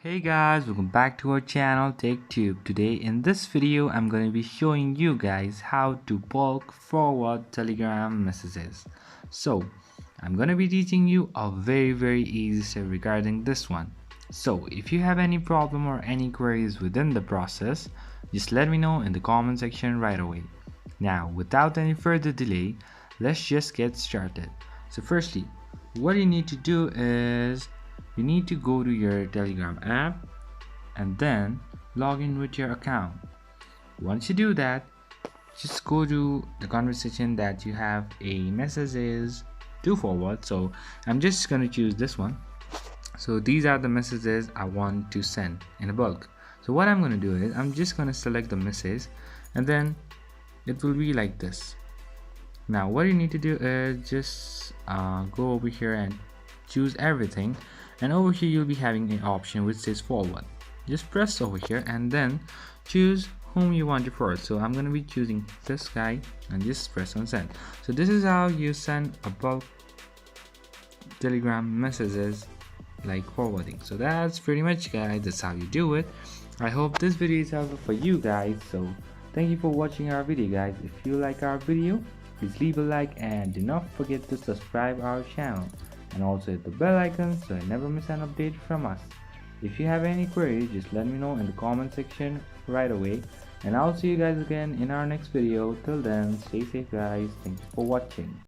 Hey guys, welcome back to our channel TechTube. Today in this video I'm going to be showing you guys how to bulk forward Telegram messages. So I'm going to be teaching you a very easy step regarding this one. So if you have any problem or any queries within the process, just let me know in the comment section right away. Now without any further delay, let's just get started. So firstly, what you need to do is you need to go to your Telegram app and then log in with your account. Once you do that, just go to the conversation that you have a messages to forward. So I'm just going to choose this one. So these are the messages I want to send in a bulk. So what I'm going to do is I'm just going to select the message and then it will be like this. Now what you need to do is just go over here and choose everything, and over here you'll be having an option which says forward. Just press over here and then choose whom you want to forward. So I'm going to be choosing this guy and just press on send. So this is how you send a bulk Telegram messages like forwarding. So that's pretty much guys, that's how you do it. I hope this video is helpful for you guys. So thank you for watching our video guys. If you like our video, please leave a like and do not forget to subscribe our channel and also hit the bell icon so you never miss an update from us. If you have any queries, just let me know in the comment section right away, and I'll see you guys again in our next video. Till then, stay safe guys. Thank you for watching.